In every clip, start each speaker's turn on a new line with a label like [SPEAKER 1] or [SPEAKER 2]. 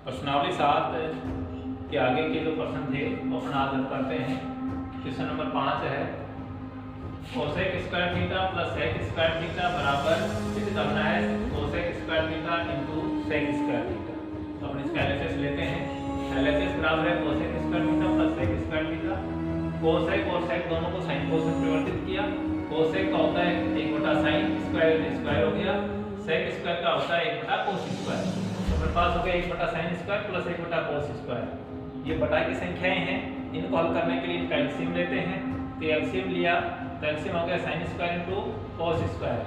[SPEAKER 1] प्रश्नावली 7 के आगे के जो प्रश्न थे वो अपना हल करते हैं। क्वेश्चन नंबर 5 है cosec square theta plus sec square theta बराबर इसे करना है cosec square theta into sec square theta. तो अपन इसका एलएचएस लेते हैं। एलएचएस बराबर है cosec square theta plus sec square theta. Cosec और सेक दोनों को साइन कोस में परिवर्तित किया। कोसेक का होता है 1/sin स्क्वायर स्क्वायर हो गया। सेक स्क्वायर का होता है 1/cos स्क्वायर। तो अपने पास हो गया 1/sin square plus 1/cos square. ये बटा की संख्याएं हैं, इनको हल करने के लिए इनका एलसीएम लेते हैं। तो एलसीएम लिया तो एलसीएम हो गया sin square into cos square.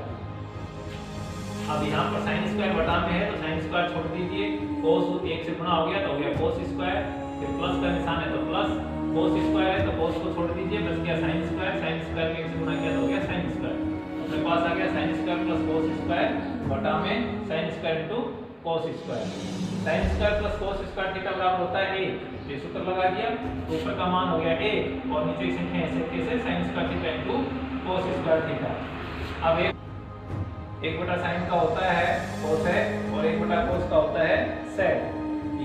[SPEAKER 1] अब यहाँ पर sin स्क्वायर बटा में है तो sin स्क्वायर छोड़ दीजिए, cos 1 से गुणा हो गया तो हो गया cos स्क्वायर, फिर प्लस का निशान है तो प्लस, cos स्क्वायर है तो cos को छोड़ दीजिए, बच गया sin स्क्वायर में 1 से गुणा किया तो हो गया sin स्क्वायर। अपने पास आ गया sin square plus cos square बटा में sin square into cos square. sin square plus cos square theta बराबर होता है 1। ये सूत्र लगा दिया, ऊपर का मान हो गया 1 और नीचे की संख्या ऐसे कैसे sin square theta into cos square theta. अब 1/sin का होता है cosec और 1/cos का होता है sec।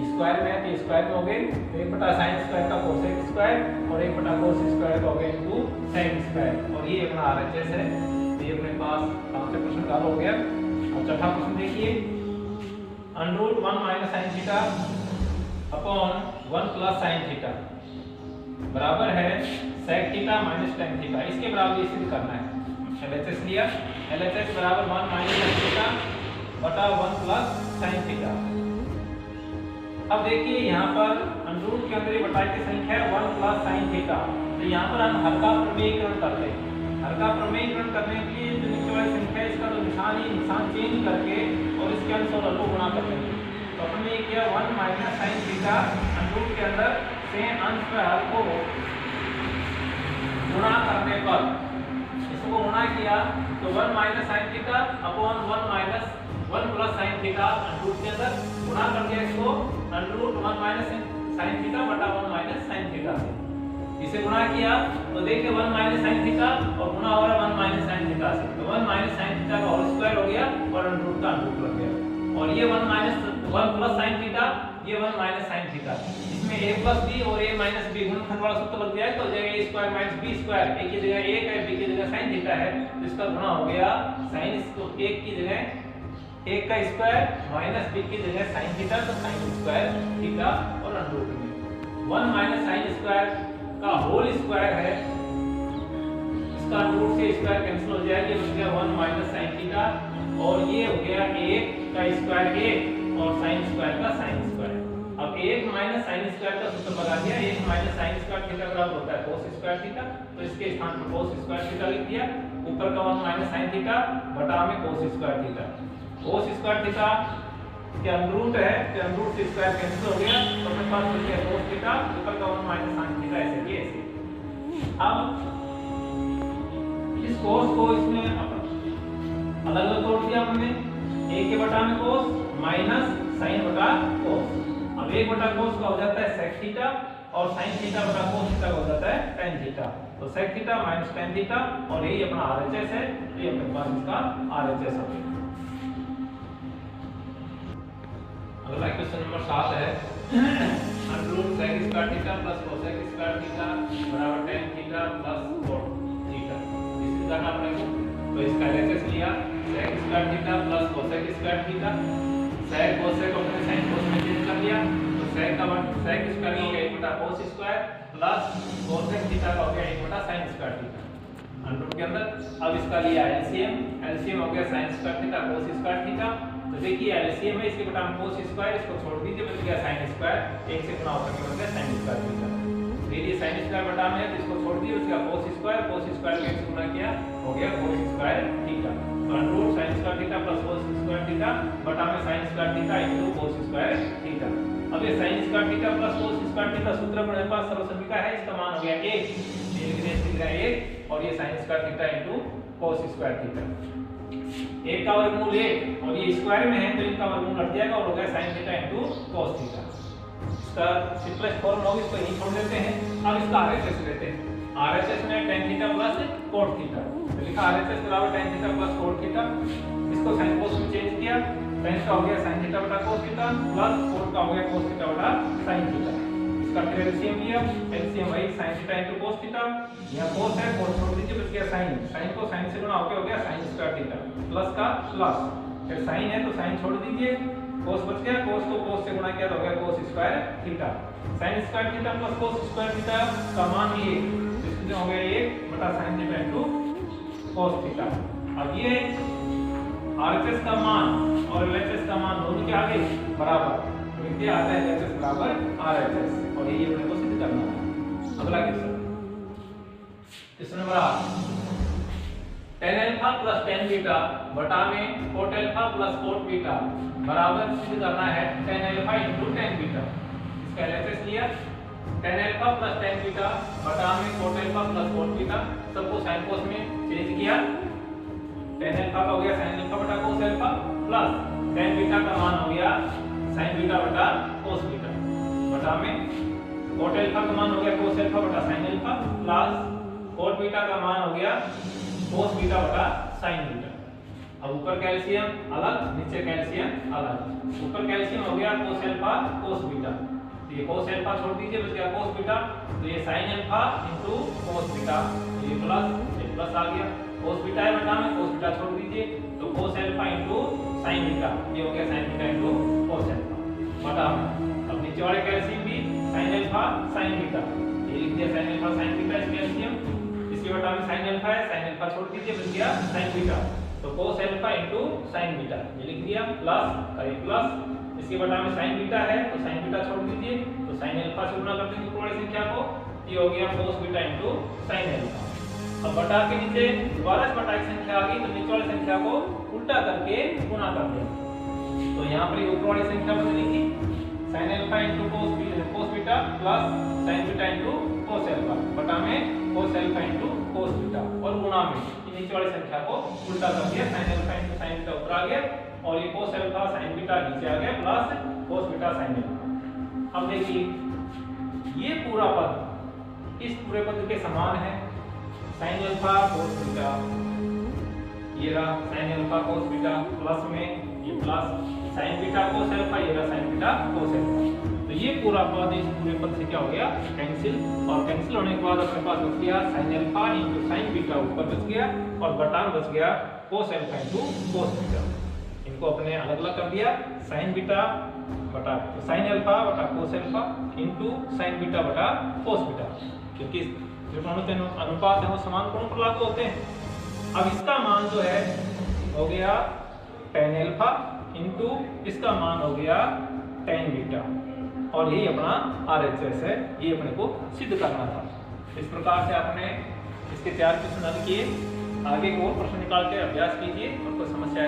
[SPEAKER 1] स्क्वायर में है तो स्क्वायर में हो गए 1/sin स्क्वायर का cosec स्क्वायर और 1/cos स्क्वायर का हो गया इनटू sec स्क्वायर। और ये अपना आरएचएस है। तो ये अपने पास आपसे प्रश्न का हो गया। अब चौथा प्रश्न देखिए, √1 sin theta upon 1 sin theta बराबर है sec theta minus tan theta. इसके बराबर सिद्ध करना है। एलएचएस लिया, एलएचएस बराबर 1 sin थीटा बटा 1 sin थीटा। अब देखिए यहाँ पर √ के अंदर बटाई की संख्या है 1 sin थीटा। तो यहाँ पर हम हर का प्रमेयीकरण करते हैं। हर का प्रमेयीकरण करने के लिए जो नीचे वाली संख्या है इसका तो निशान चेंज करके और इसके अनुसार हर को गुणा करते हैं। तो अपन ने किया 1 sin थीटा √ के अंदर से अंश पर हर को गुणा करने पर इसको गुणा किया तो 1 sin theta upon 1 sin theta √ के अंदर गुणा कर दिया इसको √1 sin थीटा बटा 1 sin थीटा से। इसे गुणा किया तो देखिए 1 sin थीटा और गुणा हो रहा है 1 sin थीटा से। तो 1 sin थीटा का होल स्क्वायर हो गया और √ का √ लग गया। और ये 1 sin थीटा, ये 1 sin थीटा। इसमें a + b और a - b गुणनखंड वाला सूत्र लग जाए तो जगह a square - b square, a की जगह 1 है, b की जगह sin थीटा है, तो इसका गुणा हो गया sin इसको 1 की जगह 1 का स्क्वायर - b की जगह sin थीटा, तो sin स्क्वायर थीटा और √ में 1 sin स्क्वायर का होल स्क्वायर है, इसका √ से स्क्वायर कैंसिल हो जाएगा, बच गया 1 sin थीटा और ये हो गया 1 का स्क्वायर 1 और sin स्क्वायर का sin स्क्वायर। अब 1 sin स्क्वायर का सूत्र लगा दिया, 1 sin स्क्वायर थीटा बराबर होता है cos स्क्वायर थीटा, तो इसके स्थान पर cos स्क्वायर थीटा लिख दिया। ऊपर का 1 sin थीटा बटा में cos square theta. cos square theta के √ है, तो √ से स्क्वायर कैंसिल हो गया तो अपने पास बच गया cos थीटा, ऊपर का 1 sin थीटा ऐसे ही ऐसे। अब इस cos को इसमें अलग-अलग तोड़ दिया हमने, 1 के बटा में cos माइनस sin बटा cos। अब 1/cos का हो जाता है sec थीटा और sin थीटा बटा cos थीटा का हो जाता है tan थीटा। तो sec theta minus tan theta और यही अपना आरएचएस है। तो ये अपने पास इसका आरएचएस हो गया। अगला क्वेश्चन नंबर 7 है √ sec square theta plus cosec square theta बराबर tan theta plus cot theta. इसे करना अपने को, तो इसका एलएचएस लिया, sec square theta plus cosec square theta. sec cosec को अपने sin cos में चेंज कर लिया तो sec स्क्वायर हो गया 1/cos square plus cosec theta का हो गया 1/sin स्क्वायर थीटा √ के अंदर। अब इसका लिया एलसीएम हो गया sin square theta cos square theta. तो देखिए एलसीएम है, इसके बटा में cos स्क्वायर, इसको छोड़ दीजिए, बच गया sin स्क्वायर, 1 से गुणा होकर के बच गया sin स्क्वायर थीटा। ये sin स्क्वायर बटा में है तो इसको छोड़ दिए, उसका cos स्क्वायर में 1 से गुणा किया हो गया cos स्क्वायर थीटा। तो √ sin square theta plus cos square theta बटा में sin square theta into cos square theta. अब ये sin square theta plus cos square theta सूत्र मेरे पास सर्वसम्मिका है, इसका मान हो गया 1, ये लिख दिया 1 और ये sin square theta into cos square theta. 1 का वर्गमूल 1 और ये स्क्वायर में है तो इनका वर्गमूल हट जाएगा और हो गया sin theta into cos theta. इसका सिंपलेस्ट फॉर्म होगा, इसको यहीं छोड़ देते हैं। अब इसका आरएचएस लेते हैं। आरएचएस में tan theta plus cot theta, तो लिखा आरएचएस बराबर tan theta plus cot theta. इसको sin cos में चेंज किया टेन का हो गया sin थीटा बटा cos थीटा प्लस 4 का हो गया cos थीटा बटा sin थीटा। इसका फिर एलसीएम लिया, एलसीएम वही sin theta into cos theta, यहां cos है cos छोड़ दीजिए बच गया sin, sin को sin से गुणा हो गया sin स्क्वायर थीटा प्लस का प्लस, फिर sin है तो sin छोड़ दीजिए, cos बच गया, cos को cos से गुणा किया तो हो गया cos square theta, sin square theta plus cos square theta का मान ये इसमें हो गया 1 बटा sin theta into cos theta. अब ये RHS का मान और LHS का मान दोनों के आगे बराबर, तो ये आता है LHS बराबर RHS और ये अपने को सिद्ध करना है। अगला question, question number 8, tan alpha plus tan beta बटा में cot alpha plus cot beta बराबर सिद्ध करना है tan alpha into tan beta. इसका LHS लिया, tan alpha plus tan beta बटा में cot alpha plus cot beta, सबको sin cos में चेंज किया, tan अल्फा का हो गया sin अल्फा बटा cos alpha plus tan beta का मान हो गया sin बीटा बटा cos बीटा बटा में cot अल्फा का मान हो गया cos अल्फा बटा sin alpha plus cot beta का मान हो गया cos बीटा बटा sin बीटा। अब ऊपर कैल्शियम अलग, नीचे कैल्शियम अलग, ऊपर कैल्शियम हो गया cos अल्फा cos बीटा, तो ये cos अल्फा छोड़ दीजिए बच गया cos बीटा, तो ये sin alpha into cos beta, ये प्लस आ गया, cos बीटा है बटा में cos बीटा छोड़ दीजिए तो cos alpha into sin beta, ये हो गया sin beta into cos alpha बटा में। अब नीचे वाले कैल्शियम भी sin अल्फा sin बीटा, ये लिख दिया sin अल्फा sin बीटा इस कैल्शियम, इसके बटा में sin अल्फा है, sin अल्फा छोड़ दीजिए बच गया sin बीटा, तो cos alpha into sin beta ये लिख दिया प्लस और ये प्लस, इसके बटा में sin बीटा है तो sin बीटा छोड़ दीजिए तो sin अल्फा से गुणा कर देंगे ऊपर वाली संख्या को, ये हो गया cos beta into sin alpha. अब बटा के नीचे दोबारा से बटा की संख्या आ गई तो नीचे वाली संख्या को उल्टा करके गुणा कर देंगे, तो यहाँ पर ये ऊपर वाली संख्या बदलेगी sin alpha into cos beta plus sin beta into cos alpha बटा में cos alpha into cos beta और गुणा में नीचे वाली संख्या को उल्टा कर दिया, sin alpha into sin beta ऊपर आ गया और ये cos अल्फा sin बीटा नीचे आ गया plus cos beta sin alpha. अब देखिए ये पूरा पद इस पूरे पद के समान है, sin अल्फा cos बीटा, ये रहा sin alpha cos beta plus में ये plus sin beta cos alpha, ये रहा sin बीटा cos अल्फा, तो ये पूरा पद इस पूरे पद से क्या हो गया कैंसिल, और कैंसिल होने के बाद अपने पास बच गया sin alpha into sin beta ऊपर बच गया और बटा में बच गया cos alpha into cos beta. इनको अपने अलग अलग कर दिया, sin बीटा बटा sin अल्फा बटा cos alpha into sin beta बटा cos बीटा, क्योंकि त्रिकोणमितीय अनुपात है वो समान कोणों पर लागू होते हैं। अब इसका मान जो है हो गया tan अल्फा इनटू इसका मान हो गया tan बीटा और यही अपना RHS है, ये अपने को सिद्ध करना था। इस प्रकार से आपने इसके 4 क्वेश्चन हल किए, आगे और प्रश्न निकाल के अभ्यास कीजिए और कोई समस्या